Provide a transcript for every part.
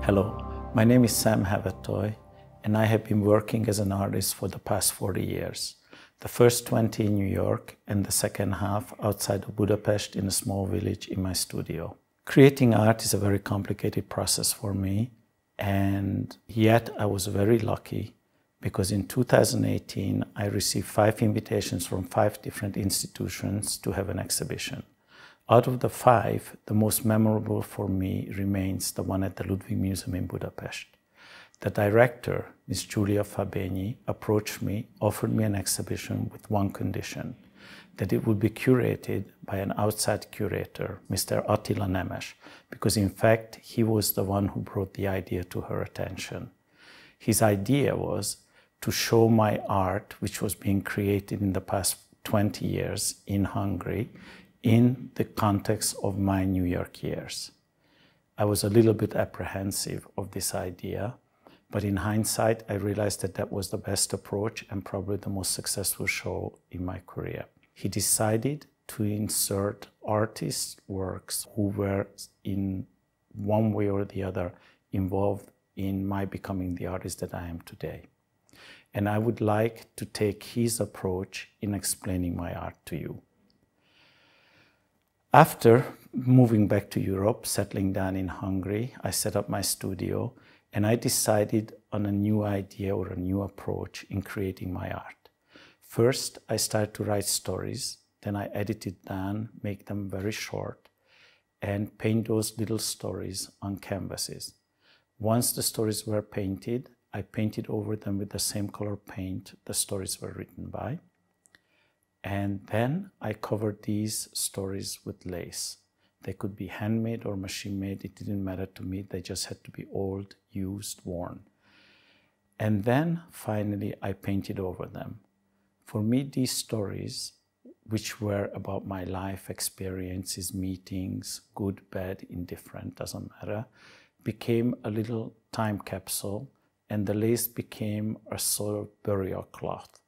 Hello, my name is Sam Havadtoy, and I have been working as an artist for the past 40 years. The first 20 in New York and the second half outside of Budapest in a small village in my studio. Creating art is a very complicated process for me, and yet I was very lucky because in 2018 I received 5 invitations from 5 different institutions to have an exhibition. Out of the 5, the most memorable for me remains the one at the Ludwig Museum in Budapest. The director, Ms. Giulia Fabegni, approached me, offered me an exhibition with one condition, that it would be curated by an outside curator, Mr. Attila Nemes, because in fact he was the one who brought the idea to her attention. His idea was to show my art, which was being created in the past 20 years in Hungary, in the context of my New York years. I was a little bit apprehensive of this idea, but in hindsight, I realized that that was the best approach and probably the most successful show in my career. He decided to insert artists' works who were in one way or the other involved in my becoming the artist that I am today. And I would like to take his approach in explaining my art to you. After moving back to Europe, settling down in Hungary, I set up my studio and I decided on a new idea or a new approach in creating my art. First, I started to write stories, then I edit it down, make them very short, and paint those little stories on canvases. Once the stories were painted, I painted over them with the same color paint the stories were written by. And then I covered these stories with lace. They could be handmade or machine-made, it didn't matter to me, they just had to be old, used, worn. And then finally I painted over them. For me, these stories, which were about my life experiences, meetings, good, bad, indifferent, doesn't matter, became a little time capsule, and the lace became a sort of burial cloth.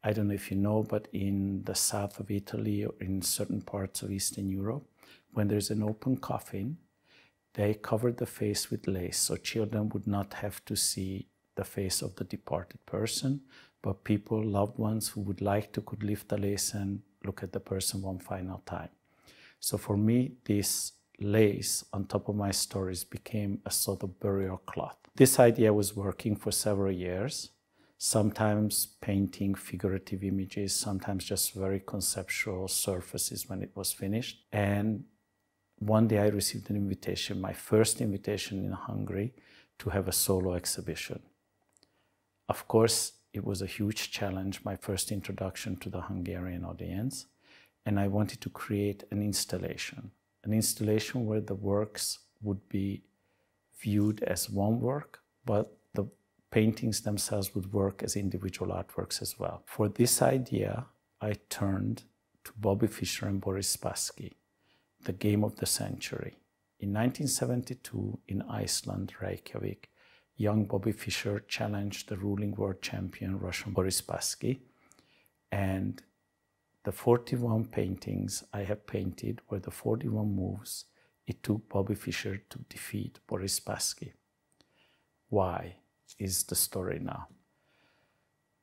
I don't know if you know, but in the south of Italy or in certain parts of Eastern Europe, when there's an open coffin, they covered the face with lace, so children would not have to see the face of the departed person, but people, loved ones who would like to, could lift the lace and look at the person one final time. So for me, this lace on top of my stories became a sort of burial cloth. This idea was working for several years, sometimes painting figurative images, sometimes just very conceptual surfaces when it was finished. And one day I received an invitation, my first invitation in Hungary, to have a solo exhibition. Of course, it was a huge challenge, my first introduction to the Hungarian audience, and I wanted to create an installation where the works would be viewed as one work, but the paintings themselves would work as individual artworks as well. For this idea, I turned to Bobby Fischer and Boris Spassky, the game of the century. In 1972, in Iceland, Reykjavik, young Bobby Fischer challenged the ruling world champion Russian Boris Spassky, and the 41 paintings I have painted were the 41 moves it took Bobby Fischer to defeat Boris Spassky. Why is the story now?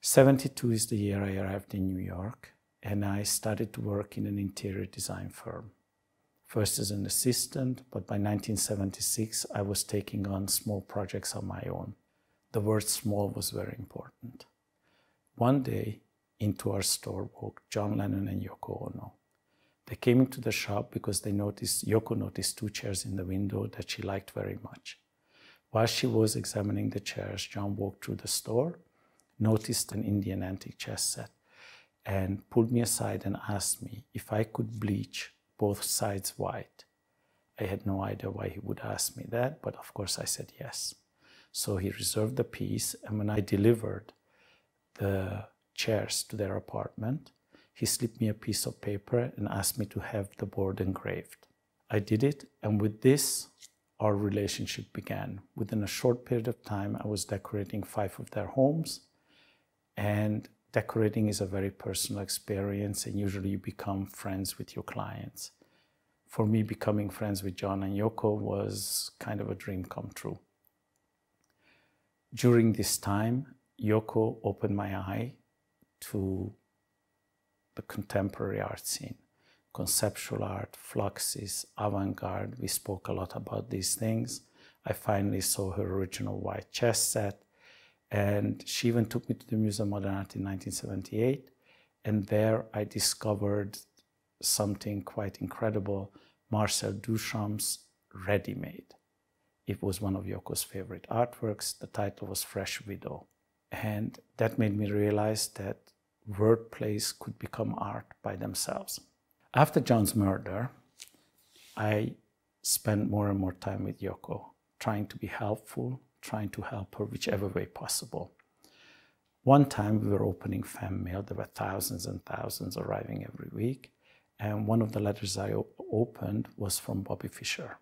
72 is the year I arrived in New York, and I started to work in an interior design firm. First as an assistant, but by 1976 I was taking on small projects on my own. The word small was very important. One day, into our store walked John Lennon and Yoko Ono. They came into the shop because Yoko noticed 2 chairs in the window that she liked very much. While she was examining the chairs, John walked through the store, noticed an Indian antique chess set, and pulled me aside and asked me if I could bleach both sides white. I had no idea why he would ask me that, but of course I said yes. So he reserved the piece, and when I delivered the chairs to their apartment, he slipped me a piece of paper and asked me to have the board engraved. I did it, and with this, our relationship began. Within a short period of time, I was decorating 5 of their homes, and decorating is a very personal experience, and usually you become friends with your clients. For me, becoming friends with John and Yoko was kind of a dream come true. During this time, Yoko opened my eye to the contemporary art scene. Conceptual art, fluxes, avant-garde, we spoke a lot about these things. I finally saw her original white chess set, and she even took me to the Museum of Modern Art in 1978, and there I discovered something quite incredible, Marcel Duchamp's Ready-Made. It was one of Yoko's favorite artworks. The title was Fresh Widow. And that made me realize that wordplays could become art by themselves. After John's murder, I spent more and more time with Yoko, trying to be helpful, trying to help her whichever way possible. One time we were opening fan mail. There were thousands and thousands arriving every week. And one of the letters I opened was from Bobby Fischer.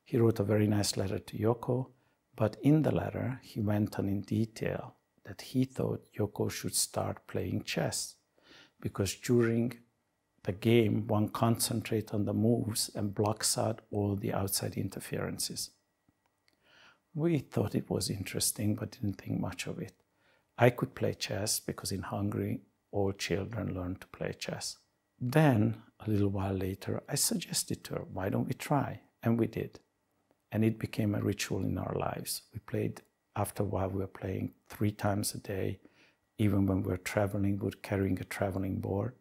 He wrote a very nice letter to Yoko, but in the letter, he went on in detail that he thought Yoko should start playing chess, because during the game, one concentrates on the moves and blocks out all the outside interferences. We thought it was interesting, but didn't think much of it. I could play chess because in Hungary, all children learn to play chess. Then, a little while later, I suggested to her, why don't we try? And we did. And it became a ritual in our lives. We played, after a while, we were playing 3 times a day. Even when we were traveling, we were carrying a traveling board.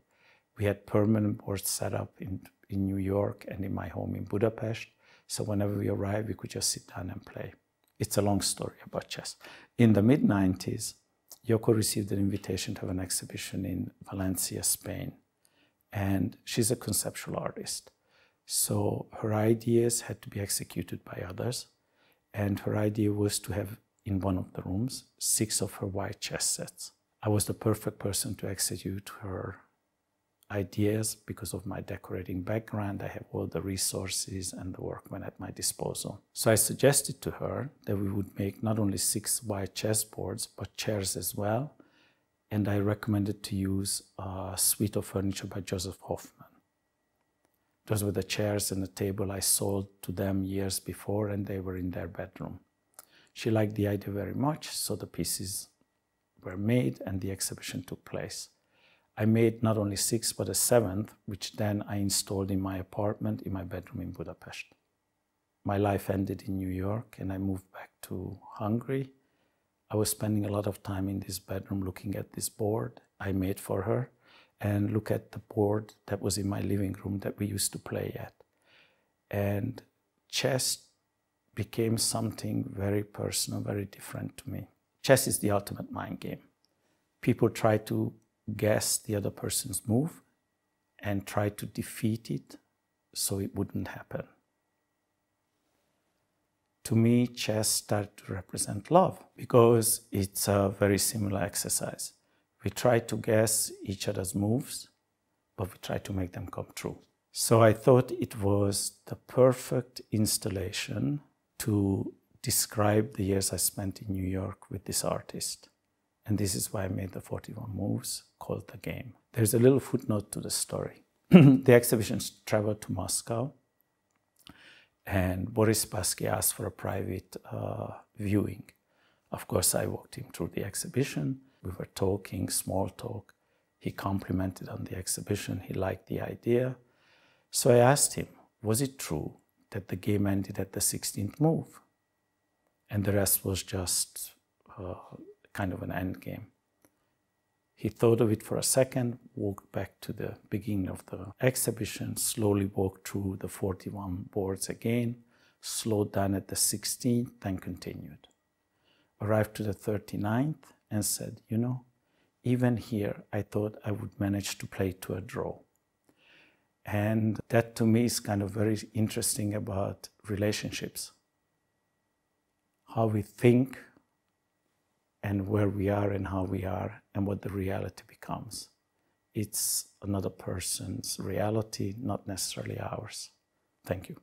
We had permanent boards set up in New York and in my home in Budapest. So whenever we arrived, we could just sit down and play. It's a long story about chess. In the mid-90s, Yoko received an invitation to have an exhibition in Valencia, Spain. And she's a conceptual artist. So her ideas had to be executed by others. And her idea was to have, in one of the rooms, 6 of her white chess sets. I was the perfect person to execute her ideas because of my decorating background. I have all the resources and the workmen at my disposal. So I suggested to her that we would make not only 6 white chess boards, but chairs as well. And I recommended to use a suite of furniture by Joseph Hoffman. Those were the chairs and the table I sold to them years before, and they were in their bedroom. She liked the idea very much, so the pieces were made and the exhibition took place. I made not only 6, but a 7th, which then I installed in my apartment in my bedroom in Budapest. My life ended in New York and I moved back to Hungary. I was spending a lot of time in this bedroom looking at this board I made for her and look at the board that was in my living room that we used to play at. And chess became something very personal, very different to me. Chess is the ultimate mind game. People try to guess the other person's move and try to defeat it so it wouldn't happen. To me, chess started to represent love because it's a very similar exercise. We try to guess each other's moves, but we try to make them come true. So I thought it was the perfect installation to describe the years I spent in New York with this artist. And this is why I made the 41 moves called The Game. There's a little footnote to the story. The exhibitions traveled to Moscow, and Boris Spassky asked for a private viewing. Of course, I walked him through the exhibition. We were talking, small talk. He complimented on the exhibition. He liked the idea. So I asked him, was it true that the game ended at the 16th move? And the rest was just kind of an end game. He thought of it for a second, walked back to the beginning of the exhibition, slowly walked through the 41 boards again, slowed down at the 16th, then continued. Arrived to the 39th and said, you know, even here, I thought I would manage to play to a draw. And that to me is kind of very interesting about relationships. How we think and where we are and how we are and what the reality becomes. It's another person's reality, not necessarily ours. Thank you.